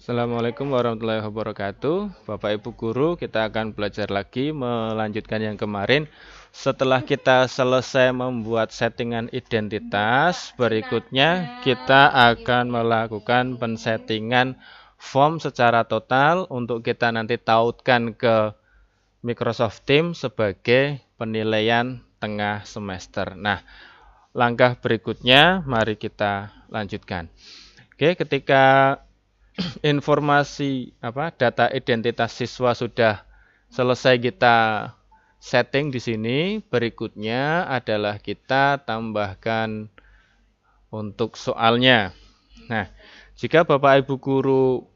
Assalamualaikum warahmatullahi wabarakatuh. Bapak Ibu guru, kita akan belajar lagi melanjutkan yang kemarin. Setelah kita selesai membuat settingan identitas, berikutnya kita akan melakukan pensettingan form secara total untuk kita nanti tautkan ke Microsoft Teams sebagai penilaian tengah semester. Nah, langkah berikutnya mari kita lanjutkan. Oke, ketika informasi data identitas siswa sudah selesai kita setting di sini, berikutnya adalah kita tambahkan untuk soalnya. Nah, jika Bapak Ibu guru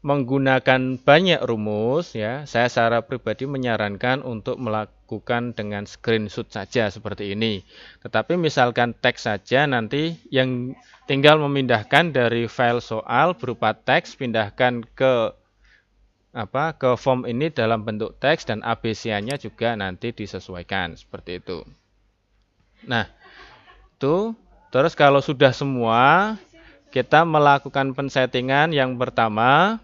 menggunakan banyak rumus, ya, saya secara pribadi menyarankan untuk melakukan dengan screenshot saja seperti ini. Tetapi misalkan teks saja, nanti yang tinggal memindahkan dari file soal berupa teks, pindahkan ke form ini dalam bentuk teks, dan ABC-nya juga nanti disesuaikan seperti itu. Nah, itu terus kalau sudah semua, kita melakukan pensettingan. Yang pertama,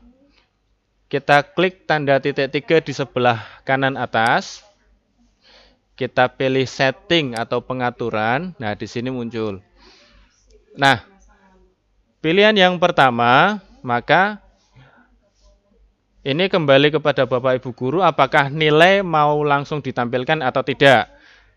kita klik tanda titik 3 di sebelah kanan atas. Kita pilih setting atau pengaturan. Nah, di sini muncul. Nah, pilihan yang pertama, maka ini kembali kepada Bapak Ibu guru, apakah nilai mau langsung ditampilkan atau tidak.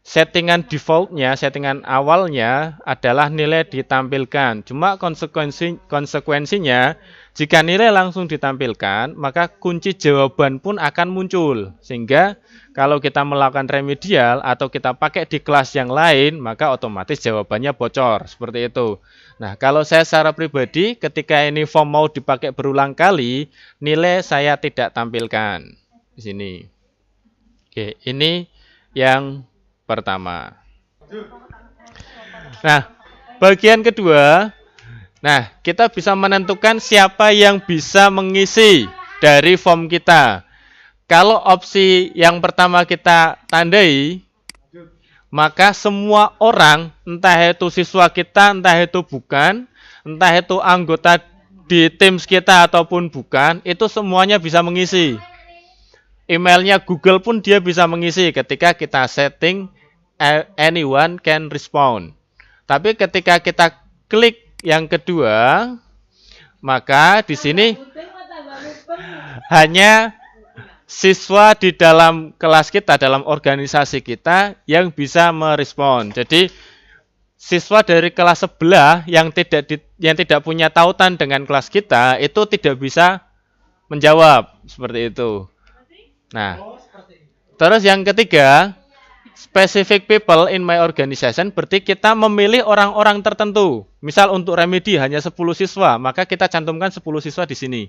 Settingan defaultnya, settingan awalnya adalah nilai ditampilkan. Cuma konsekuensinya, jika nilai langsung ditampilkan, maka kunci jawaban pun akan muncul. Sehingga kalau kita melakukan remedial atau kita pakai di kelas yang lain, maka otomatis jawabannya bocor. Seperti itu. Nah, kalau saya secara pribadi, ketika ini form mau dipakai berulang kali, nilai saya tidak tampilkan. Di sini. Oke, ini yang pertama. Nah, bagian kedua, kita bisa menentukan siapa yang bisa mengisi dari form kita. Kalau opsi yang pertama kita tandai, maka semua orang, entah itu siswa kita, entah itu bukan, entah itu anggota di Teams kita ataupun bukan, itu semuanya bisa mengisi. Emailnya Google pun dia bisa mengisi ketika kita setting anyone can respond. Tapi ketika kita klik yang kedua, maka di sini hanya siswa di dalam kelas kita, dalam organisasi kita yang bisa merespon. Jadi siswa dari kelas sebelah yang tidak punya tautan dengan kelas kita itu tidak bisa menjawab seperti itu. Nah, terus yang ketiga, specific people in my organization, berarti kita memilih orang-orang tertentu. Misal untuk remedi hanya 10 siswa, maka kita cantumkan 10 siswa di sini.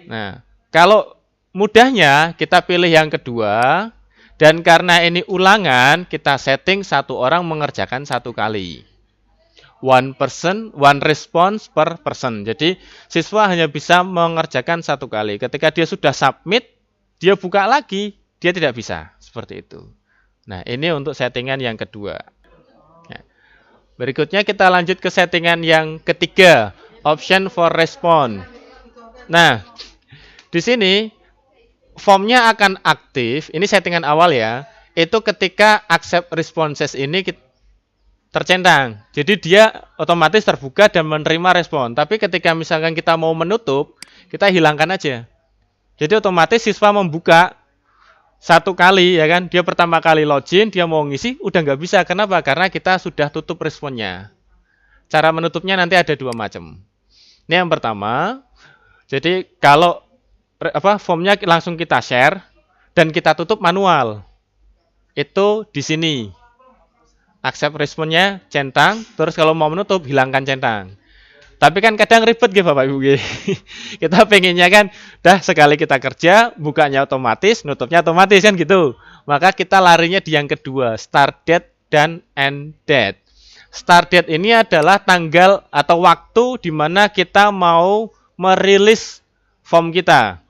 Nah, kalau mudahnya kita pilih yang kedua, dan karena ini ulangan, kita setting satu orang mengerjakan satu kali. One person, one response per person. Jadi siswa hanya bisa mengerjakan satu kali. Ketika dia sudah submit, dia buka lagi, dia tidak bisa. Seperti itu. Nah, ini untuk settingan yang kedua. Nah, berikutnya kita lanjut ke settingan yang ketiga, option for response. Nah, di sini formnya akan aktif. Ini settingan awal ya. Itu ketika accept responses ini tercentang. Jadi dia otomatis terbuka dan menerima respon. Tapi ketika misalkan kita mau menutup, kita hilangkan aja. Jadi otomatis siswa membuka satu kali, ya kan? Dia pertama kali login, dia mau ngisi, udah nggak bisa. Kenapa? Karena kita sudah tutup responnya. Cara menutupnya nanti ada dua macam. Ini yang pertama. Jadi kalau formnya langsung kita share dan kita tutup manual. Itu di sini. Accept responnya centang, terus kalau mau menutup hilangkan centang. Tapi kan kadang ribet gitu Bapak Ibu. Kita pengennya kan dah sekali kita kerja, bukanya otomatis, nutupnya otomatis kan gitu. Maka kita larinya di yang kedua, start date dan end date. Start date ini adalah tanggal atau waktu di mana kita mau merilis form kita.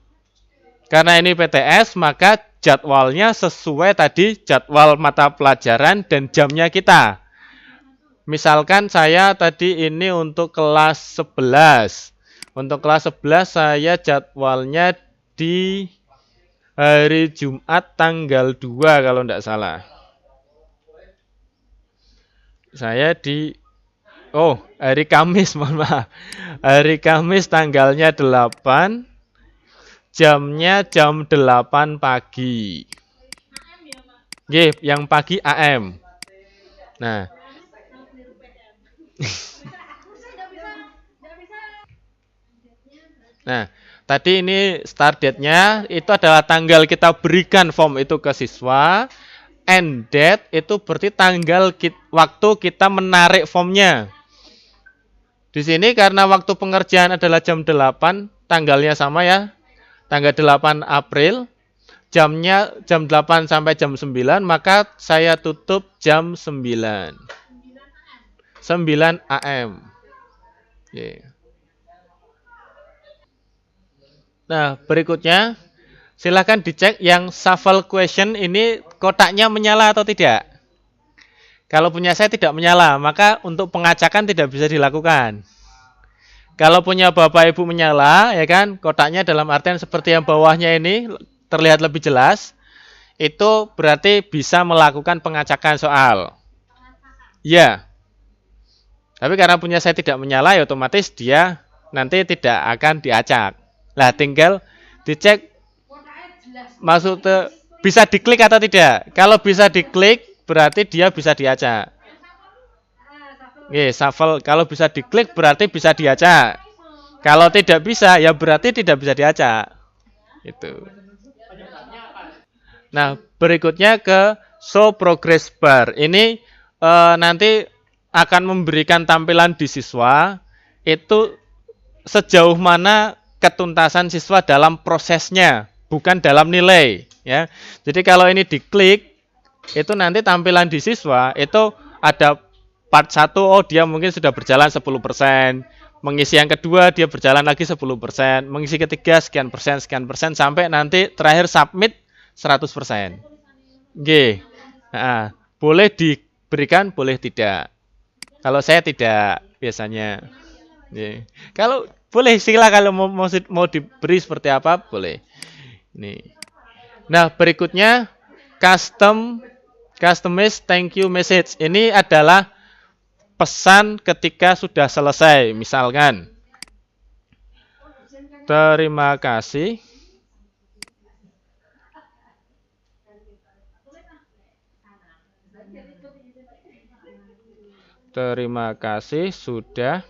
Karena ini PTS, maka jadwalnya sesuai tadi jadwal mata pelajaran dan jamnya kita. Misalkan saya tadi ini untuk kelas 11. Untuk kelas 11 saya jadwalnya di hari Jumat tanggal 2 kalau tidak salah. Saya di hari Kamis, mohon maaf. Hari Kamis tanggalnya 8, jamnya jam 8 pagi. Yang pagi AM. Nah, Nah, tadi ini start date-nya itu adalah tanggal kita berikan form itu ke siswa. End date itu berarti tanggal waktu kita menarik formnya. Di sini karena waktu pengerjaan adalah jam 8, tanggalnya sama ya. Tanggal 8 April, jamnya jam 8 sampai jam 9, maka saya tutup jam 9. 9 AM. Yeah. Nah, berikutnya silahkan dicek yang shuffle question ini kotaknya menyala atau tidak. Kalau punya saya tidak menyala, maka untuk pengacakan tidak bisa dilakukan. Kalau punya Bapak Ibu menyala, ya kan, kotaknya dalam artian seperti yang bawahnya ini terlihat lebih jelas, itu berarti bisa melakukan pengacakan soal. Ya. Tapi karena punya saya tidak menyala, ya otomatis dia nanti tidak akan diacak. Lah tinggal dicek maksudnya bisa diklik atau tidak. Kalau bisa diklik berarti dia bisa diacak. Shuffle kalau bisa diklik berarti bisa diacak. Kalau tidak bisa ya berarti tidak bisa diacak. Itu. Nah, berikutnya ke show progress bar. Ini nanti akan memberikan tampilan di siswa itu sejauh mana ketuntasan siswa dalam prosesnya, bukan dalam nilai, ya. Jadi kalau ini diklik, itu nanti tampilan di siswa itu ada part 1, dia mungkin sudah berjalan 10%, mengisi yang kedua dia berjalan lagi 10%, mengisi ketiga sekian persen, sampai nanti terakhir submit 100%. Nah, boleh diberikan, boleh tidak. Kalau saya tidak biasanya. Kalau boleh sila kalau mau diberi seperti apa boleh. Nah, berikutnya customize thank you message. Ini adalah pesan ketika sudah selesai. Misalkan terima kasih sudah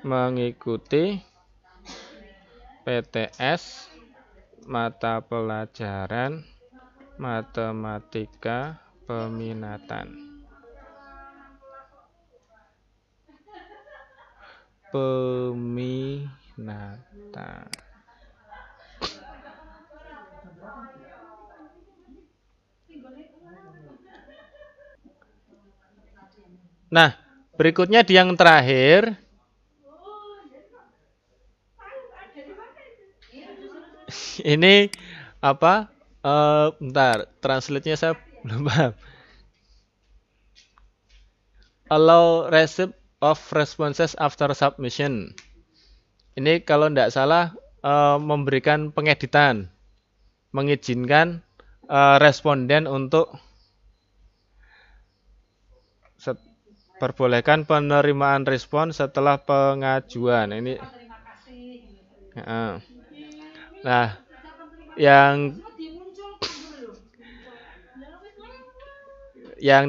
mengikuti PTS mata pelajaran matematika peminatan. Nah, berikutnya di yang terakhir. Ini apa? Bentar, translate-nya saya belum paham. Allow receipt of responses after submission. Ini kalau tidak salah memberikan pengeditan, mengizinkan responden untuk perbolehkan penerimaan respon setelah pengajuan. Ini. Nah, yang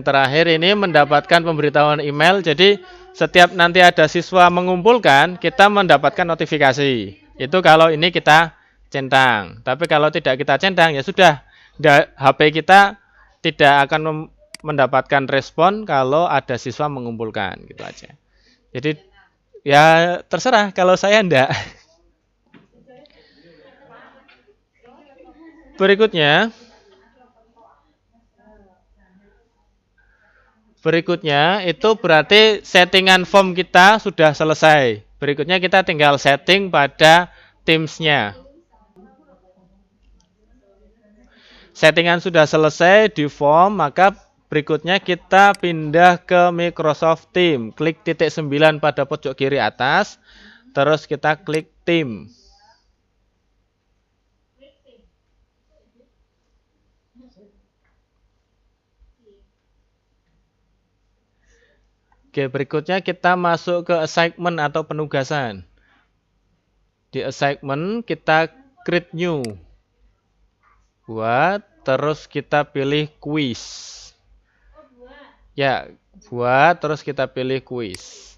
terakhir ini mendapatkan pemberitahuan email. Jadi setiap nanti ada siswa mengumpulkan, kita mendapatkan notifikasi. Itu kalau ini kita centang. Tapi kalau tidak kita centang, ya sudah. HP kita tidak akan mendapatkan respon kalau ada siswa mengumpulkan. Gitu aja. Jadi ya terserah, kalau saya enggak. Berikutnya itu berarti settingan form kita sudah selesai. Berikutnya kita tinggal setting pada Teams-nya. Settingan sudah selesai di form, maka berikutnya kita pindah ke Microsoft Teams. Klik titik 9 pada pojok kiri atas. Terus kita klik Teams. Oke, berikutnya kita masuk ke assignment atau penugasan. Di assignment kita create new. Buat, terus kita pilih quiz. Ya, buat, terus kita pilih quiz.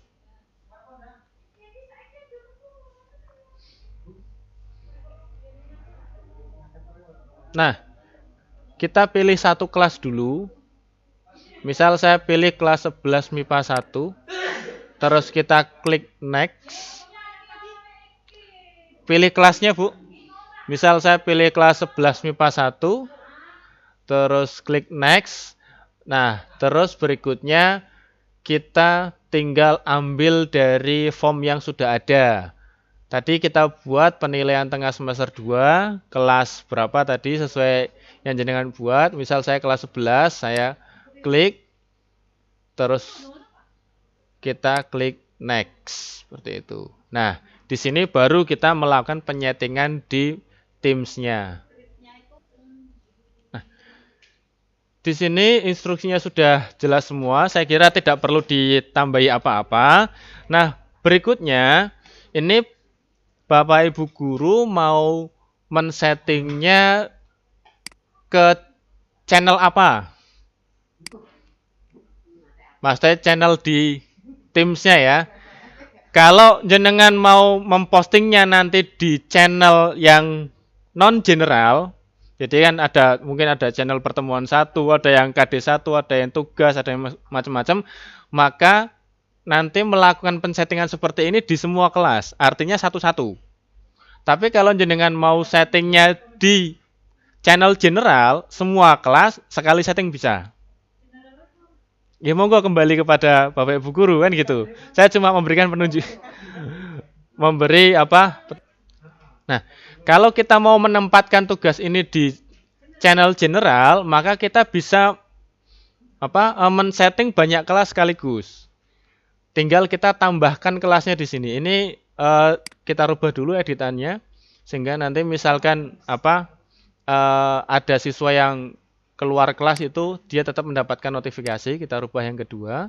Nah, kita pilih satu kelas dulu. Misal saya pilih kelas 11 MIPA 1. Terus kita klik next. Pilih kelasnya, Bu. Misal saya pilih kelas 11 MIPA 1. Terus klik next. Nah, terus berikutnya kita tinggal ambil dari form yang sudah ada. Tadi kita buat penilaian tengah semester 2, kelas berapa tadi sesuai yang jenengan buat. Misal saya kelas 11, saya klik, terus kita klik next, seperti itu. Nah, di sini baru kita melakukan penyetingan di Teams-nya. Nah, di sini instruksinya sudah jelas semua, saya kira tidak perlu ditambahi apa-apa. Nah, berikutnya, ini Bapak Ibu Guru mau men-settingnya ke channel apa? Maksudnya channel di Teams-nya ya. Kalau jenengan mau mempostingnya nanti di channel yang non-general, jadi kan mungkin ada channel pertemuan 1, ada yang KD1, ada yang tugas, ada yang macam-macam, maka nanti melakukan pensettingan seperti ini di semua kelas, artinya satu-satu. Tapi kalau jenengan mau settingnya di channel general, semua kelas sekali setting bisa. Ya monggo kembali kepada Bapak Ibu Guru kan gitu. Saya cuma memberikan penunjuk, memberi apa. Nah, kalau kita mau menempatkan tugas ini di channel general, maka kita bisa men-setting banyak kelas sekaligus. Tinggal kita tambahkan kelasnya di sini. Ini kita rubah dulu editannya sehingga nanti misalkan ada siswa yang keluar kelas itu dia tetap mendapatkan notifikasi. Kita rubah yang kedua.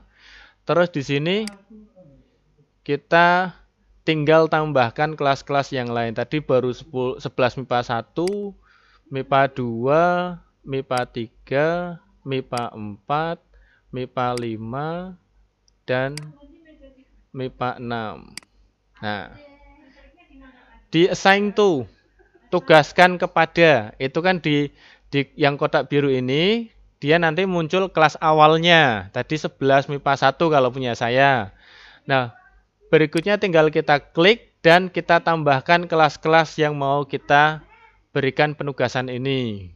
Terus di sini kita tinggal tambahkan kelas-kelas yang lain. Tadi baru 11 MIPA 1, MIPA 2, MIPA 3, MIPA 4, MIPA 5, dan MIPA 6. Nah, di assign to, tugaskan kepada, itu kan di yang kotak biru ini, dia nanti muncul kelas awalnya. Tadi 11 MIPA 1 kalau punya saya. Nah, berikutnya tinggal kita klik dan kita tambahkan kelas-kelas yang mau kita berikan penugasan ini.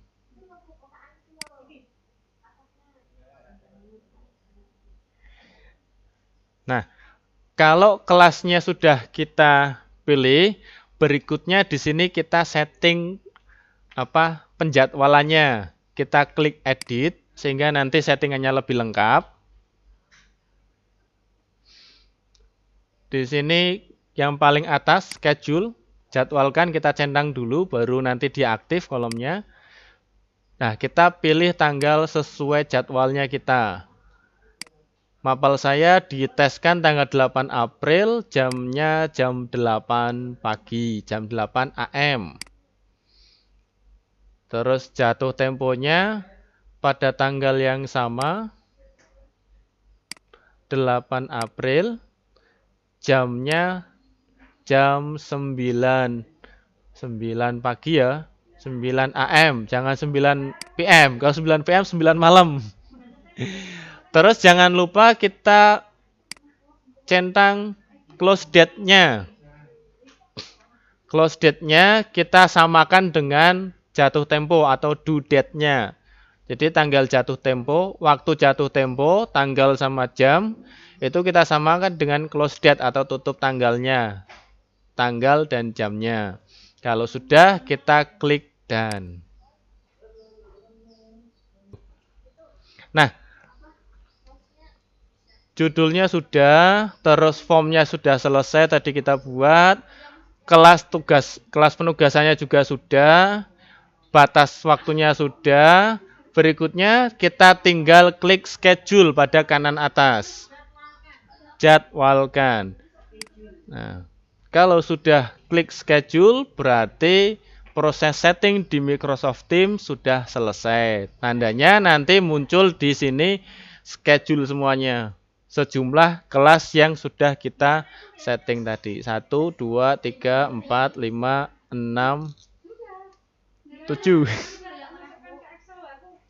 Nah, kalau kelasnya sudah kita pilih, berikutnya di sini kita setting penjadwalannya. Kita klik edit sehingga nanti settingannya lebih lengkap. Di sini yang paling atas schedule, jadwalkan kita centang dulu baru nanti dia aktif kolomnya. Nah, kita pilih tanggal sesuai jadwalnya kita. Mapel saya diteskan tanggal 8 April, jamnya jam 8 pagi, jam 8 AM. Terus jatuh temponya pada tanggal yang sama, 8 April, jamnya jam 9 pagi ya, 9 AM, jangan 9 PM. Kalau 9 PM 9 malam. Terus jangan lupa kita centang close date-nya. Close date-nya kita samakan dengan jatuh tempo atau due date-nya. Jadi tanggal jatuh tempo, waktu jatuh tempo, tanggal sama jam, itu kita samakan dengan close date atau tutup tanggalnya. Tanggal dan jamnya. Kalau sudah, kita klik done. Nah, judulnya sudah, terus formnya sudah selesai tadi kita buat, kelas penugasannya juga sudah, batas waktunya sudah. Berikutnya kita tinggal klik schedule pada kanan atas. Jadwalkan. Nah, kalau sudah klik schedule berarti proses setting di Microsoft Teams sudah selesai. Tandanya nanti muncul di sini schedule semuanya. Sejumlah kelas yang sudah kita setting tadi. 1, 2, 3, 4, 5, 6, 7.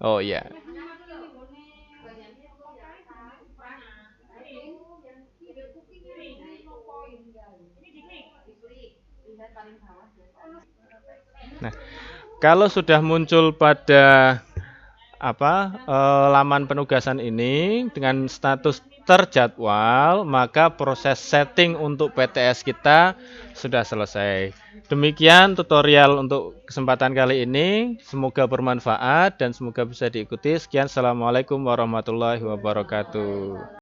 Oh iya. Nah, kalau sudah muncul pada laman penugasan ini dengan status terjadwal, maka proses setting untuk PTS kita sudah selesai. Demikian tutorial untuk kesempatan kali ini. Semoga bermanfaat dan semoga bisa diikuti. Sekian, assalamualaikum warahmatullahi wabarakatuh.